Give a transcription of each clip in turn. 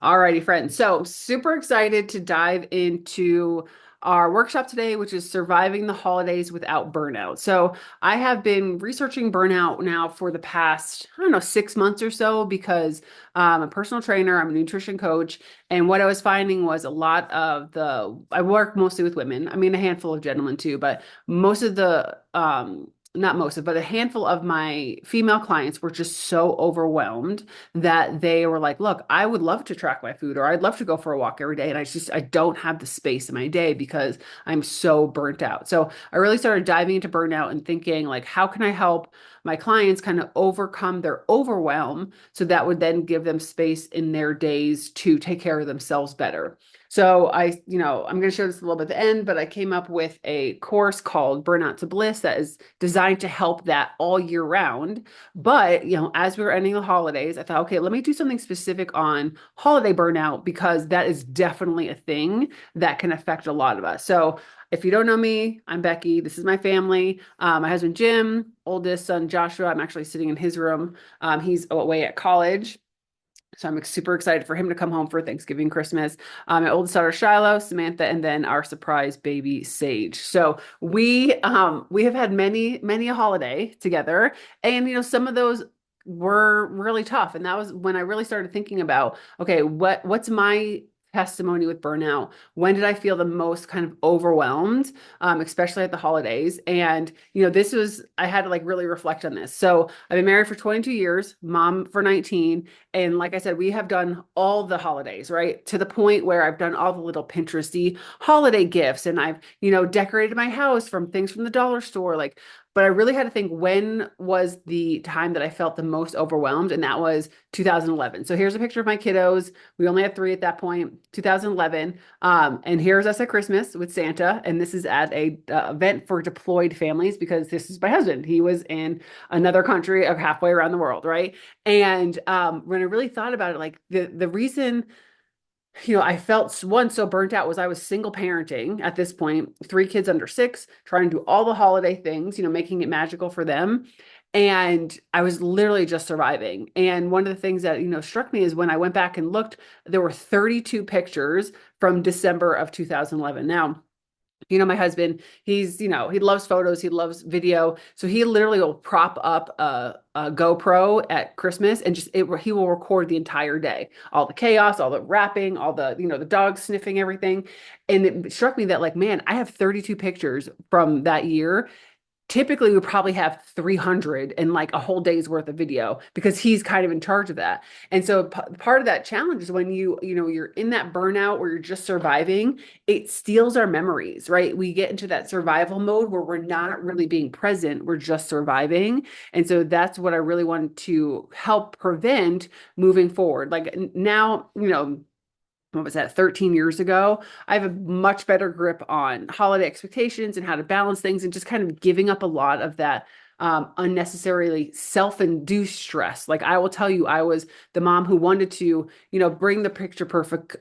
Alrighty, friends. So super excited to dive into our workshop today, which is surviving the holidays without burnout. So I have been researching burnout now for the past, I don't know, 6 months or so because I'm a personal trainer, I'm a nutrition coach, and what I was finding was a lot of I work mostly with women. I mean, a handful of gentlemen too, but most of the not most of, but a handful of my female clients were just so overwhelmed that they were like, look, I would love to track my food or I'd love to go for a walk every day. And I don't have the space in my day because I'm so burnt out. So I really started diving into burnout and thinking like, how can I help my clients kind of overcome their overwhelm so that would then give them space in their days to take care of themselves better. So I'm going to share this a little bit at the end, but I came up with a course called Burnout to Bliss that is designed to help that all year round. But, as we were ending the holidays, I thought, okay, let me do something specific on holiday burnout because that is definitely a thing that can affect a lot of us. So, if you don't know me, I'm Becky. This is my family. My husband, Jim, oldest son, Joshua. I'm actually sitting in his room. He's away at college. So I'm super excited for him to come home for Thanksgiving, Christmas. My oldest daughter, Shiloh, Samantha, and then our surprise baby, Sage. So we have had many a holiday together, and some of those were really tough. And that was when I really started thinking about, okay, what's my testimony with burnout? When did I feel the most kind of overwhelmed, especially at the holidays? And I had to like really reflect on this. So I've been married for 22 years, mom for 19. And like I said, we have done all the holidays, right? To the point where I've done all the little Pinteresty holiday gifts and I've, decorated my house from things from the dollar store. But I really had to think when was the time that I felt the most overwhelmed, and that was 2011. So here's a picture of my kiddos. We only had three at that point, 2011. And here's us at Christmas with Santa. And this is at a event for deployed families because this is my husband. He was in another country of halfway around the world, right? And when I really thought about it, like the reason I felt one so burnt out was I was single parenting at this point, three kids under six, trying to do all the holiday things, making it magical for them. And I was literally just surviving. And one of the things that, struck me is when I went back and looked, there were 32 pictures from December of 2011. Now, my husband, he loves photos, he loves video. So he literally will prop up a GoPro at Christmas and he will record the entire day, all the chaos, all the wrapping, all the dogs sniffing everything. And it struck me that like, man, I have 32 pictures from that year. Typically we probably have 300 and like a whole day's worth of video because he's kind of in charge of that. And so part of that challenge is when you're in that burnout where you're just surviving, it steals our memories, right? We get into that survival mode where we're not really being present, we're just surviving. And so that's what I really wanted to help prevent moving forward. Like now, what was that, 13 years ago, I have a much better grip on holiday expectations and how to balance things and just kind of giving up a lot of that unnecessarily self-induced stress. Like I will tell you, I was the mom who wanted to, bring the picture perfect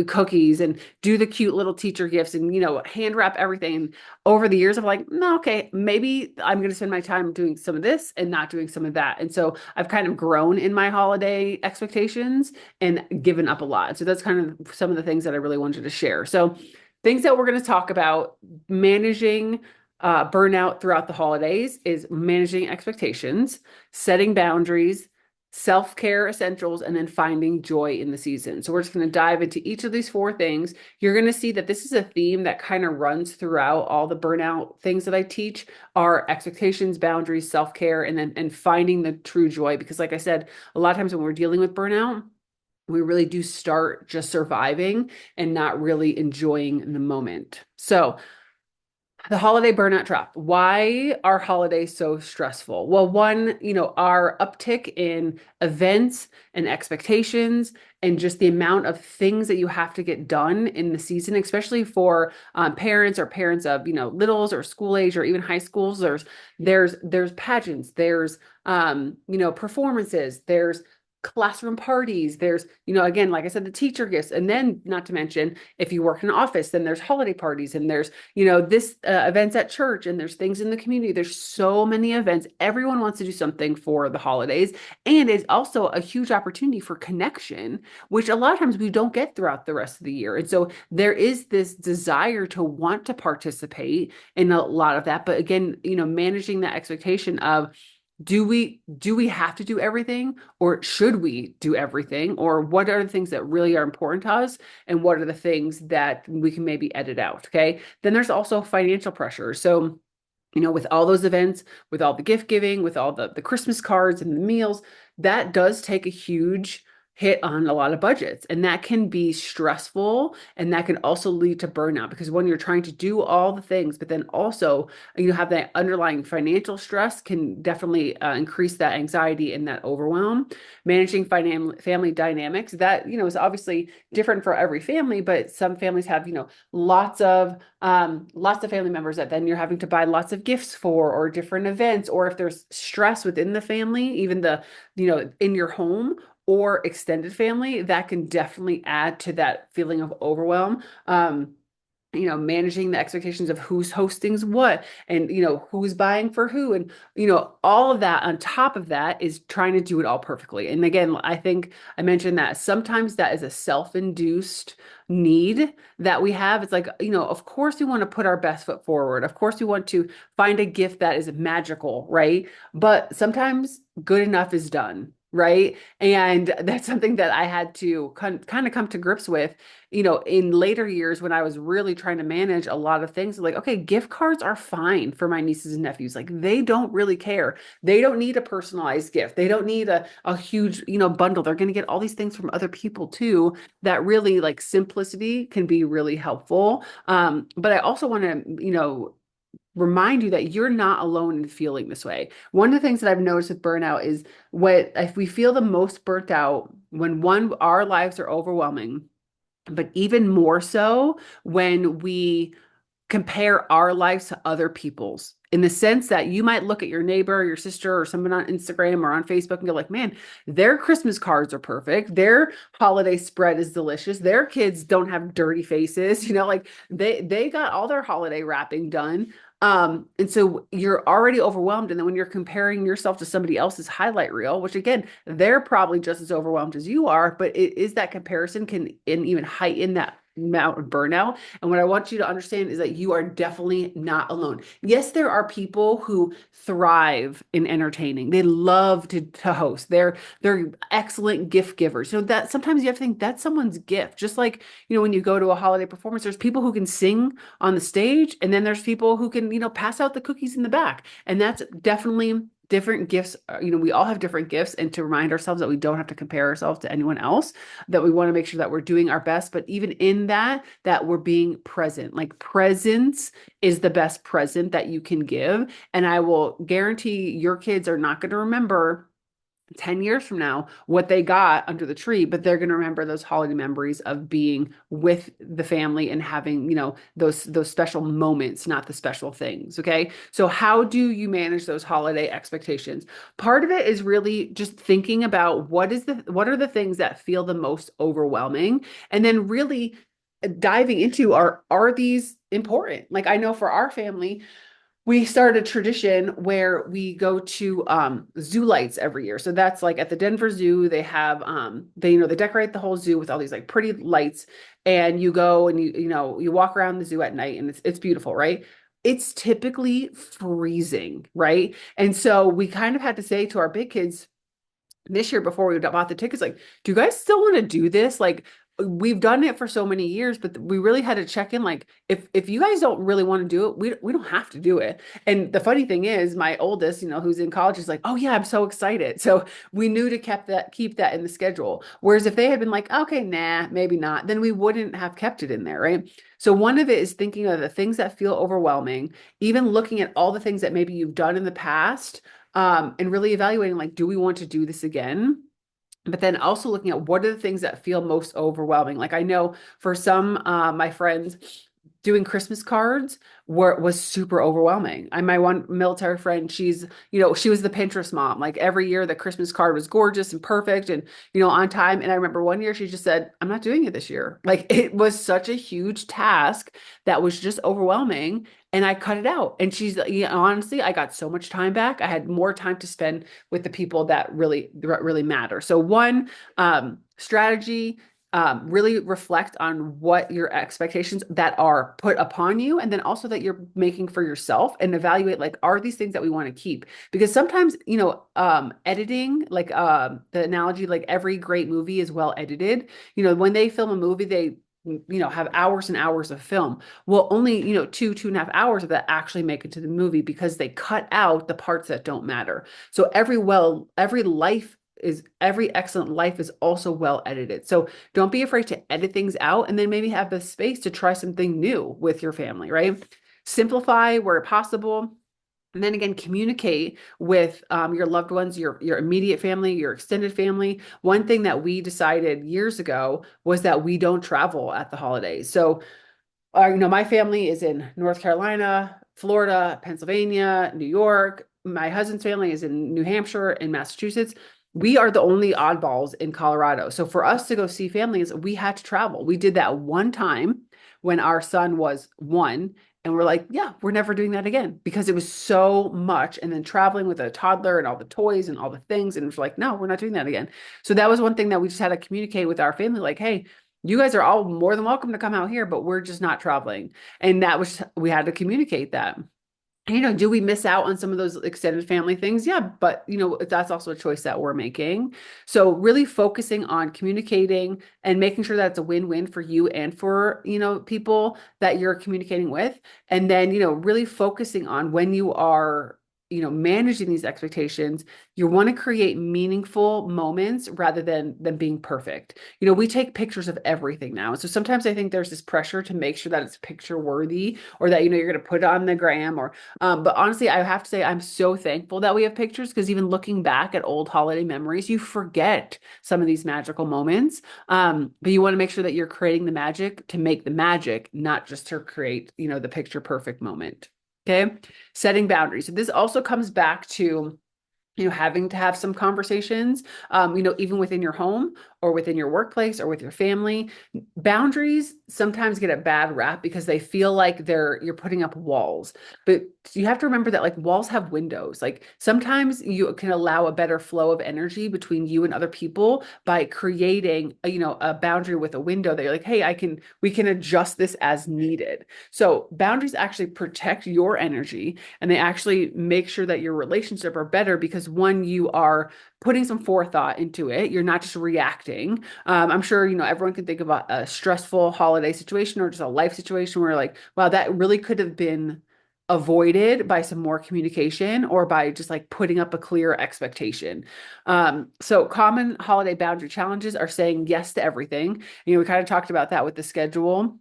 cookies and do the cute little teacher gifts and, hand wrap everything. And over the years, I'm like, no, okay, maybe I'm going to spend my time doing some of this and not doing some of that. And so I've kind of grown in my holiday expectations and given up a lot. So that's kind of some of the things that I really wanted to share. So things that we're going to talk about managing burnout throughout the holidays is managing expectations, setting boundaries, self-care essentials, and then finding joy in the season. So we're just going to dive into each of these four things. You're going to see that this is a theme that kind of runs throughout all the burnout things that I teach are expectations, boundaries, self-care, and finding the true joy. Because like I said, a lot of times when we're dealing with burnout, we really do start just surviving and not really enjoying the moment. So the holiday burnout trap. Why are holidays so stressful? Well, one, our uptick in events and expectations and just the amount of things that you have to get done in the season, especially for parents or parents of, littles or school age or even high schools. There's pageants, there's performances, there's classroom parties, there's, again, like I said, the teacher gifts. And then not to mention, if you work in an office, then there's holiday parties and there's, this events at church and there's things in the community. There's so many events. Everyone wants to do something for the holidays. And it's also a huge opportunity for connection, which a lot of times we don't get throughout the rest of the year. And so there is this desire to want to participate in a lot of that. But again, managing that expectation of, do we have to do everything, or should we do everything, or what are the things that really are important to us and what are the things that we can maybe edit out? Okay, then there's also financial pressure. So with all those events, with all the gift giving, with all the Christmas cards and the meals, that does take a huge hit on a lot of budgets. And that can be stressful, and that can also lead to burnout, because when you're trying to do all the things, but then also have that underlying financial stress, can definitely increase that anxiety and that overwhelm. Managing family dynamics, that is obviously different for every family, but some families have lots of family members that then you're having to buy lots of gifts for, or different events, or if there's stress within the family, even in your home or extended family, that can definitely add to that feeling of overwhelm. Managing the expectations of who's hosting what, and, who's buying for who. And, all of that on top of that is trying to do it all perfectly. And again, I think I mentioned that sometimes that is a self-induced need that we have. It's like, of course we want to put our best foot forward. Of course we want to find a gift that is magical, right? But sometimes good enough is done. Right. And that's something that I had to kind of come to grips with, in later years when I was really trying to manage a lot of things. Like, okay, gift cards are fine for my nieces and nephews. Like, they don't really care. They don't need a personalized gift. They don't need a huge, bundle. They're going to get all these things from other people too. That really, like, simplicity can be really helpful. But I also want to, remind you that you're not alone in feeling this way. One of the things that I've noticed with burnout is, if we feel the most burnt out when our lives are overwhelming, but even more so when we compare our lives to other people's, in the sense that you might look at your neighbor or your sister or someone on Instagram or on Facebook and go like, man, their Christmas cards are perfect. Their holiday spread is delicious. Their kids don't have dirty faces. Like, they got all their holiday wrapping done. And so you're already overwhelmed. And then when you're comparing yourself to somebody else's highlight reel, which again, they're probably just as overwhelmed as you are, but it is that comparison can even heighten that amount of burnout. And what I want you to understand is that you are definitely not alone. Yes, there are people who thrive in entertaining. They love to host. They're excellent gift givers. That sometimes you have to think that's someone's gift. Just like, when you go to a holiday performance, there's people who can sing on the stage, and then there's people who can, pass out the cookies in the back. And that's definitely different gifts. We all have different gifts, and to remind ourselves that we don't have to compare ourselves to anyone else, that we want to make sure that we're doing our best. But even in that we're being present. Like, presence is the best present that you can give. And I will guarantee your kids are not going to remember 10 years from now what they got under the tree, but they're going to remember those holiday memories of being with the family and having, those special moments, not the special things. Okay. So how do you manage those holiday expectations? Part of it is really just thinking about what are the things that feel the most overwhelming, and then really diving into, are these important? Like, I know for our family, we started a tradition where we go to zoo lights every year. So that's like at the Denver Zoo, they have they decorate the whole zoo with all these like pretty lights, and you go and you walk around the zoo at night, and it's beautiful, right? It's typically freezing, right? And so we kind of had to say to our big kids this year, before we bought the tickets, like, do you guys still want to do this? Like, we've done it for so many years, but we really had to check in. Like, if you guys don't really want to do it, we don't have to do it. And the funny thing is, my oldest, who's in college, is like, oh yeah, I'm so excited. So we knew to keep that in the schedule. Whereas if they had been like, okay, nah, maybe not, then we wouldn't have kept it in there, right? So one of it is thinking of the things that feel overwhelming, even looking at all the things that maybe you've done in the past, and really evaluating, like, do we want to do this again? But then also looking at what are the things that feel most overwhelming. Like, I know for some my friends, doing Christmas cards was super overwhelming. My one military friend, she was the Pinterest mom. Like every year the Christmas card was gorgeous and perfect and, on time. And I remember one year she just said, I'm not doing it this year. Like it was such a huge task that was just overwhelming. And I cut it out. And honestly, I got so much time back. I had more time to spend with the people that really matter. So one, strategy, really reflect on what your expectations that are put upon you, and then also that you're making for yourself, and evaluate like, are these things that we want to keep? Because sometimes, editing, like the analogy, like every great movie is well edited. When they film a movie, they have hours and hours of film. Well, only, 2.5 hours of that actually make it to the movie because they cut out the parts that don't matter. So every excellent life is also well edited. So don't be afraid to edit things out, and then maybe have the space to try something new with your family, right? Simplify where possible. And then again, communicate with your loved ones, your immediate family, your extended family. One thing that we decided years ago was that we don't travel at the holidays. So my family is in North Carolina, Florida, Pennsylvania, New York. My husband's family is in New Hampshire and Massachusetts. We are the only oddballs in Colorado. So for us to go see families, we had to travel. We did that one time when our son was one. And we're like, yeah, we're never doing that again because it was so much. And then traveling with a toddler and all the toys and all the things. And it's like, no, we're not doing that again. So that was one thing that we just had to communicate with our family, like, hey, you guys are all more than welcome to come out here, but we're just not traveling. And we had to communicate that. Do we miss out on some of those extended family things? Yeah, but that's also a choice that we're making. So really focusing on communicating and making sure that it's a win-win for you and for, people that you're communicating with. And then, really focusing on when you are managing these expectations, you want to create meaningful moments rather than being perfect. We take pictures of everything now. So sometimes I think there's this pressure to make sure that it's picture worthy, or that, you're going to put it on the gram, or, but honestly, I have to say, I'm so thankful that we have pictures, because even looking back at old holiday memories, you forget some of these magical moments. But you want to make sure that you're creating the magic to make the magic, not just to create, the picture perfect moment. Okay. Setting boundaries. So this also comes back to, having to have some conversations, even within your home or within your workplace or with your family. Boundaries sometimes get a bad rap because they feel like you're putting up walls. But you have to remember that like walls have windows. Like sometimes you can allow a better flow of energy between you and other people by creating a boundary with a window that you're like, hey, we can adjust this as needed. So boundaries actually protect your energy, and they actually make sure that your relationship are better because one, you are putting some forethought into it. You're not just reacting. I'm sure, everyone can think about a stressful holiday situation or just a life situation where like, wow, that really could have been avoided by some more communication or by just like putting up a clear expectation. So common holiday boundary challenges are saying yes to everything. We kind of talked about that with the schedule.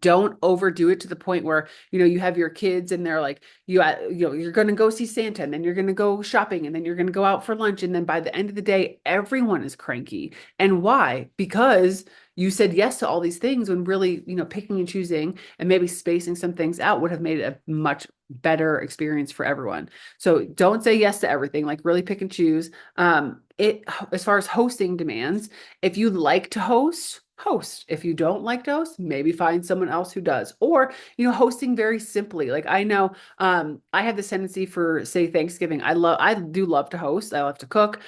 Don't overdo it to the point where, you have your kids and they're like, you're going to go see Santa, and then you're going to go shopping, and then you're going to go out for lunch. And then by the end of the day, everyone is cranky. And why? Because you said yes to all these things when really, picking and choosing and maybe spacing some things out would have made it a much better experience for everyone. So don't say yes to everything, like really pick and choose. As far as hosting demands, if you like to host. If you don't like to host, maybe find someone else who does. Or, hosting very simply. Like I know, I have this tendency for, say, Thanksgiving. I do love to host. I love to cook.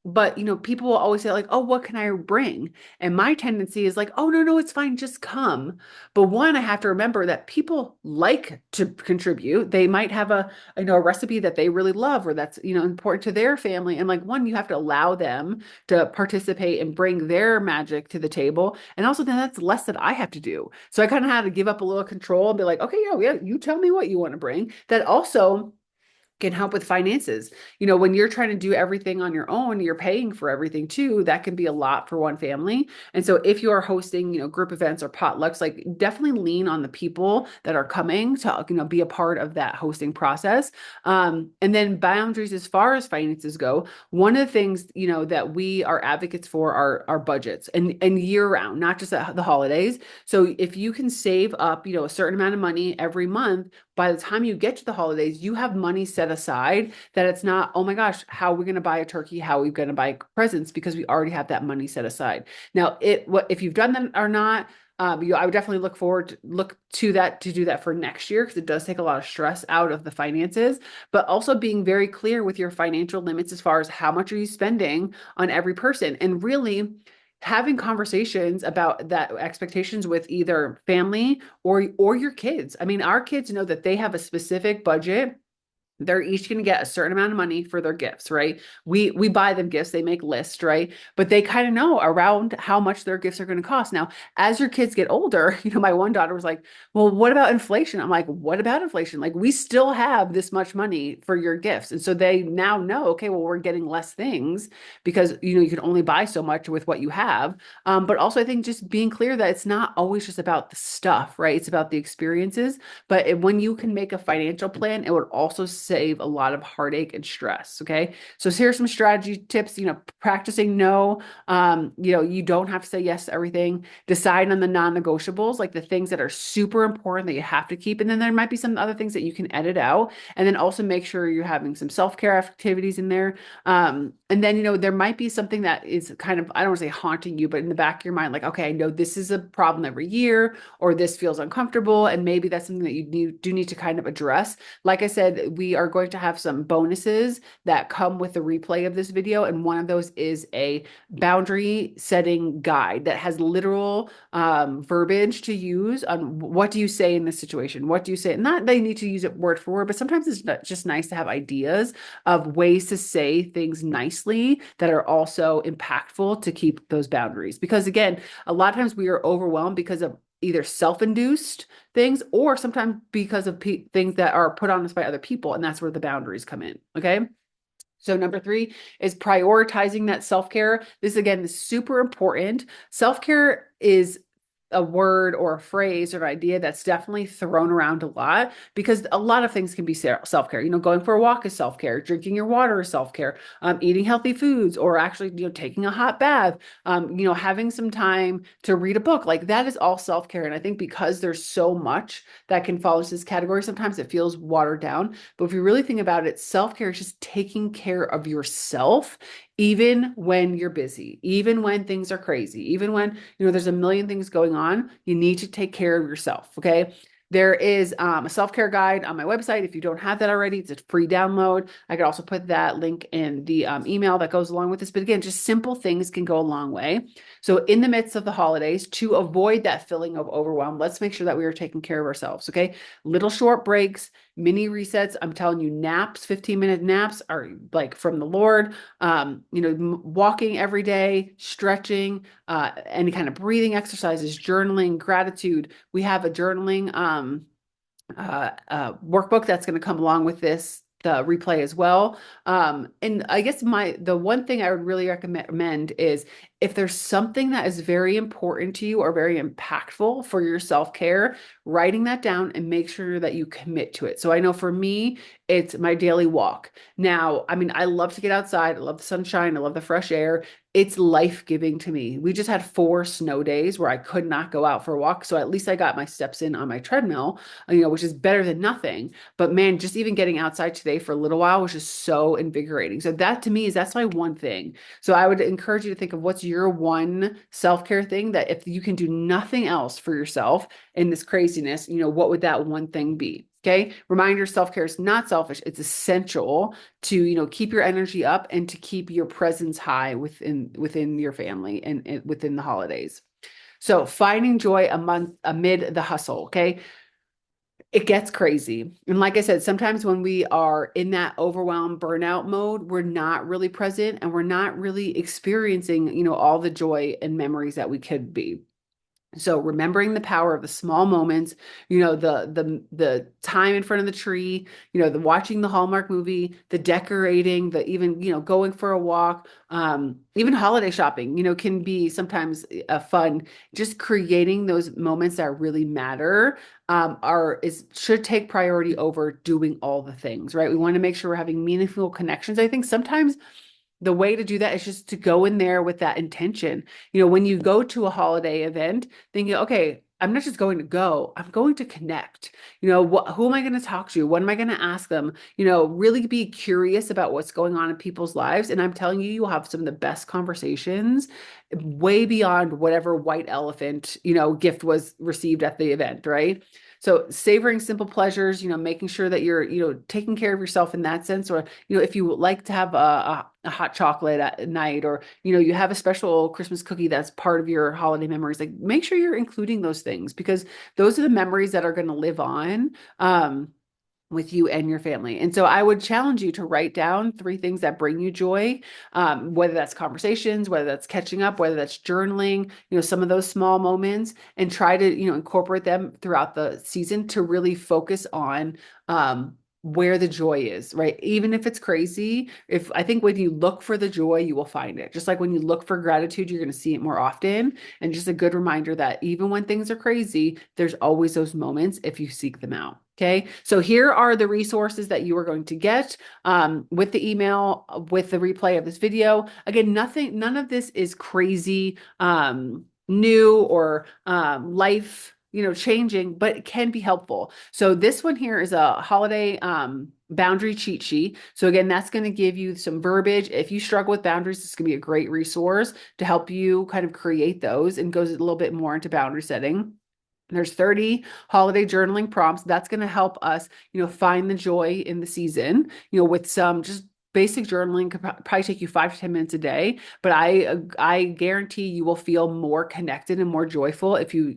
But people will always say like, oh, what can I bring? And my tendency is like, oh, no, it's fine. Just come. But one, I have to remember that people like to contribute. They might have a recipe that they really love, or that's, important to their family. And like one, you have to allow them to participate and bring their magic to the table. And also then that's less that I have to do. So I kind of had to give up a little control and be like, okay, yeah, you tell me what you want to bring. That also can help with finances. When you're trying to do everything on your own, you're paying for everything too. That can be a lot for one family. And so if you are hosting, group events or potlucks, like definitely lean on the people that are coming to, be a part of that hosting process. And then boundaries as far as finances go. One of the things, that we are advocates for are budgets and year round, not just at the holidays. So if you can save up, a certain amount of money every month, by the time you get to the holidays, you have money set aside that it's not, oh my gosh, how are we going to buy a turkey? How are we going to buy presents? Because we already have that money set aside. Now, if you've done that or not, I would definitely look to that to do that for next year because it does take a lot of stress out of the finances, but also being very clear with your financial limits as far as how much are you spending on every person, and really having conversations about that expectations with either family or your kids. I mean, our kids know that they have a specific budget. They're each going to get a certain amount of money for their gifts, right? We buy them gifts, they make lists, right? But they kind of know around how much their gifts are going to cost. Now, as your kids get older, my one daughter was like, "Well, what about inflation?" I'm like, "What about inflation? Like we still have this much money for your gifts." And so they now know, okay, well, we're getting less things because you can only buy so much with what you have. But also I think just being clear that it's not always just about the stuff, right? It's about the experiences. But when you can make a financial plan, it would also save a lot of heartache and stress. Okay. So here's some strategy tips, practicing no. You don't have to say yes to everything. Decide on the non-negotiables, like the things that are super important that you have to keep. And then there might be some other things that you can edit out. And then also make sure you're having some self-care activities in there. And then, there might be something that is kind of, I don't want to say haunting you, but in the back of your mind, like, okay, I know this is a problem every year, or this feels uncomfortable. And maybe that's something that do need to kind of address. Like I said, we are going to have some bonuses that come with the replay of this video. And one of those is a boundary setting guide that has literal verbiage to use on what do you say in this situation? What do you say? Not they need to use it word for word, but sometimes it's just nice to have ideas of ways to say things nicely that are also impactful to keep those boundaries. Because again, a lot of times we are overwhelmed because of either self-induced things or sometimes because of things that are put on us by other people. And that's where the boundaries come in. Okay. So number 3 is prioritizing that self-care. This again is super important. Self-care is a word or a phrase or an idea that's definitely thrown around a lot because a lot of things can be self-care. Going for a walk is self-care, drinking your water is self-care, eating healthy foods, or actually, taking a hot bath, having some time to read a book. Like that is all self-care. And I think because there's so much that can fall into this category, sometimes it feels watered down. But if you really think about it, self-care is just taking care of yourself even when you're busy, even when things are crazy, even when, there's a million things going on, you need to take care of yourself. Okay. There is a self-care guide on my website. If you don't have that already, it's a free download. I could also put that link in the email that goes along with this. But again, just simple things can go a long way. So in the midst of the holidays, to avoid that feeling of overwhelm, let's make sure that we are taking care of ourselves. Okay. Little short breaks, mini resets. I'm telling you, naps, 15-minute naps are like from the Lord. Walking every day, stretching, any kind of breathing exercises, journaling, gratitude. We have a journaling workbook that's going to come along with the replay as well. And I guess the one thing I would really recommend is if there's something that is very important to you or very impactful for your self-care, writing that down and make sure that you commit to it. So I know for me, it's my daily walk. Now, I mean, I love to get outside. I love the sunshine. I love the fresh air. It's life-giving to me. We just had 4 snow days where I could not go out for a walk. So at least I got my steps in on my treadmill, which is better than nothing. But man, just even getting outside today for a little while was just so invigorating. So that to me that's my one thing. So I would encourage you to think of what's your one self-care thing that if you can do nothing else for yourself in this craziness, what would that one thing be? Okay. Reminder, self-care is not selfish. It's essential to, keep your energy up and to keep your presence high within your family and within the holidays. So finding joy amid the hustle. Okay. It gets crazy. And like I said, sometimes when we are in that overwhelmed burnout mode, we're not really present and we're not really experiencing, all the joy and memories that we could be. So remembering the power of the small moments, the time in front of the tree, the watching the Hallmark movie, the decorating, the even, going for a walk, even holiday shopping, can be sometimes fun. Just creating those moments that really matter should take priority over doing all the things, right? We want to make sure we're having meaningful connections. I think sometimes the way to do that is just to go in there with that intention. When you go to a holiday event, thinking, okay, I'm not just going to go, I'm going to connect. Who am I going to talk to? What am I going to ask them? Really be curious about what's going on in people's lives. And I'm telling you, you'll have some of the best conversations way beyond whatever white elephant, gift was received at the event, right? So savoring simple pleasures, making sure that you're, taking care of yourself in that sense, or, if you like to have a hot chocolate at night, or, you have a special Christmas cookie that's part of your holiday memories, like make sure you're including those things because those are the memories that are going to live on. With you and your family. And so I would challenge you to write down 3 things that bring you joy, whether that's conversations, whether that's catching up, whether that's journaling, some of those small moments, and try to, incorporate them throughout the season to really focus on where the joy is, right? Even if it's crazy, if I think when you look for the joy, you will find it. Just like when you look for gratitude, you're going to see it more often. And just a good reminder that even when things are crazy, there's always those moments if you seek them out. Okay, so here are the resources that you are going to get with the email, with the replay of this video. Again, none of this is crazy, new or life, changing, but it can be helpful. So this one here is a holiday boundary cheat sheet. So again, that's going to give you some verbiage. If you struggle with boundaries, this is going to be a great resource to help you kind of create those, and goes a little bit more into boundary setting. There's 30 holiday journaling prompts. That's going to help us, find the joy in the season, with some just basic journaling could probably take you 5 to 10 minutes a day, but I guarantee you will feel more connected and more joyful if you,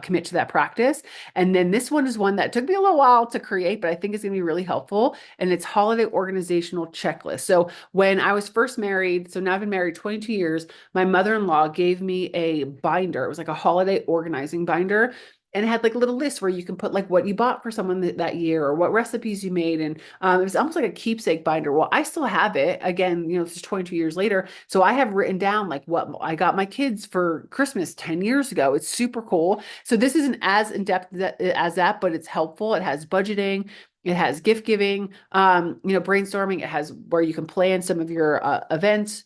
commit to that practice. And then this one is one that took me a little while to create, but I think it's going to be really helpful. And it's holiday organizational checklist. So when I was first married, so now I've been married 22 years, my mother-in-law gave me a binder. It was like a holiday organizing binder. And it had like a little list where you can put like what you bought for someone that year or what recipes you made. And it was almost like a keepsake binder. Well, I still have it. Again, this is 22 years later. So I have written down like what I got my kids for Christmas 10 years ago. It's super cool. So this isn't as in-depth as that, but it's helpful. It has budgeting. It has gift giving, brainstorming. It has where you can plan some of your events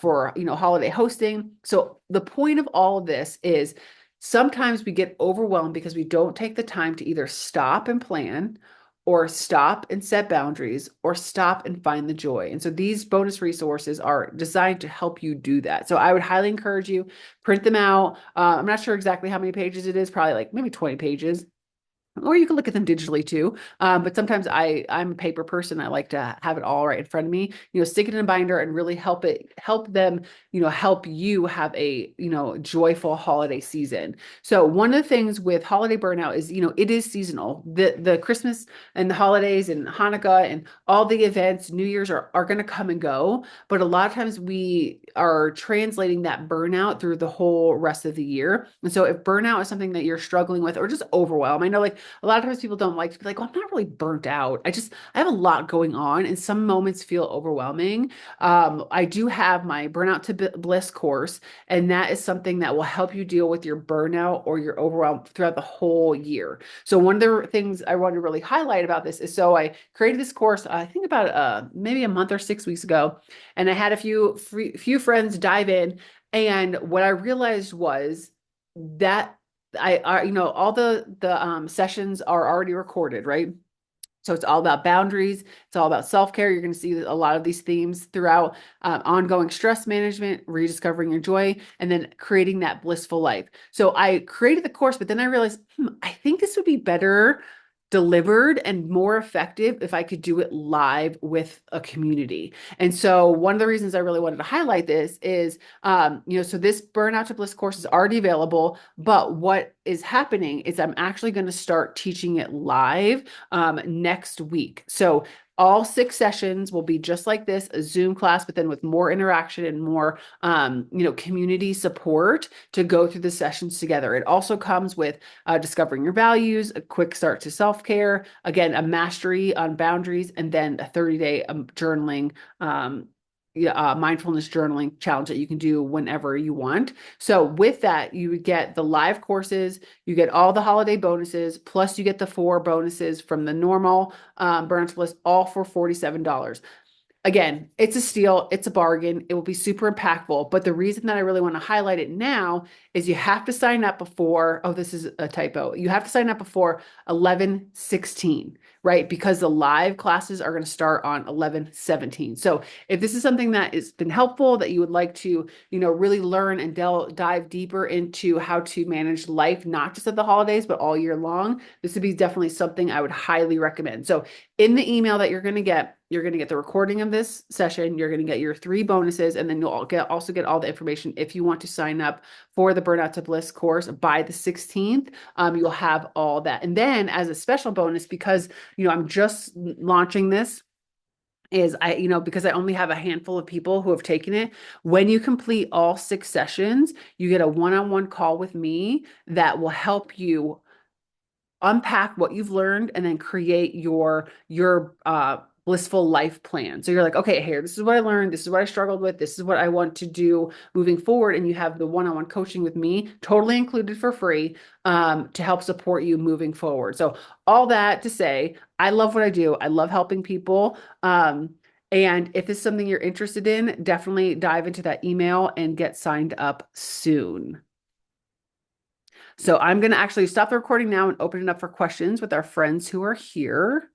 for, holiday hosting. So the point of all of this is sometimes we get overwhelmed because we don't take the time to either stop and plan, or stop and set boundaries, or stop and find the joy. And so these bonus resources are designed to help you do that. So I would highly encourage you, print them out. I'm not sure exactly how many pages it is, probably like maybe 20 pages. Or you can look at them digitally too. But sometimes I'm a paper person. I like to have it all right in front of me, stick it in a binder and really help them, help you have a, joyful holiday season. So one of the things with holiday burnout is, it is seasonal. The Christmas and the holidays and Hanukkah and all the events, New Year's are going to come and go. But a lot of times we are translating that burnout through the whole rest of the year. And so if burnout is something that you're struggling with or just overwhelmed, I know like a lot of times people don't like to be like, well, I'm not really burnt out. I have a lot going on and some moments feel overwhelming. I do have my Burnout to Bliss course, and that is something that will help you deal with your burnout or your overwhelm throughout the whole year. So one of the things I want to really highlight about this is, so I created this course, I think about maybe a month or 6 weeks ago, and I had a few friends dive in. And what I realized was that all the sessions are already recorded, right? So it's all about boundaries. It's all about self-care. You're going to see a lot of these themes throughout, ongoing stress management, rediscovering your joy, and then creating that blissful life. So I created the course, but then I realized, I think this would be better delivered and more effective if I could do it live with a community. And so one of the reasons I really wanted to highlight this is, so this Burnout to Bliss course is already available, but what is happening is I'm actually going to start teaching it live next week. So All 6 sessions will be just like this, a Zoom class, but then with more interaction and more, community support to go through the sessions together. It also comes with discovering your values, a quick start to self-care, again, a mastery on boundaries, and then a 30-day journaling, mindfulness journaling challenge that you can do whenever you want. So with that, you would get the live courses, you get all the holiday bonuses, plus you get the 4 bonuses from the normal Burnout Bliss, all for $47. Again, it's a steal, it's a bargain, it will be super impactful. But the reason that I really want to highlight it now is you have to sign up before, oh, this is a typo. You have to sign up before 11/16, right? Because the live classes are going to start on 11/17. So if this is something that has been helpful, that you would like to, really learn and dive deeper into how to manage life, not just at the holidays, but all year long, this would be definitely something I would highly recommend. So in the email that you're going to get the recording of this session. You're going to get your 3 bonuses, and then you'll also get all the information if you want to sign up for the Burnout to Bliss course by the 16th. You'll have all that. And then as a special bonus, because, I'm just launching this, because I only have a handful of people who have taken it. When you complete all 6 sessions, you get a one-on-one call with me that will help you unpack what you've learned and then create your blissful life plan. So you're like, okay, here, this is what I learned, this is what I struggled with, this is what I want to do moving forward. And you have the one-on-one coaching with me, totally included for free, to help support you moving forward. So all that to say, I love what I do. I love helping people. And if it's something you're interested in, definitely dive into that email and get signed up soon. So I'm going to actually stop the recording now and open it up for questions with our friends who are here.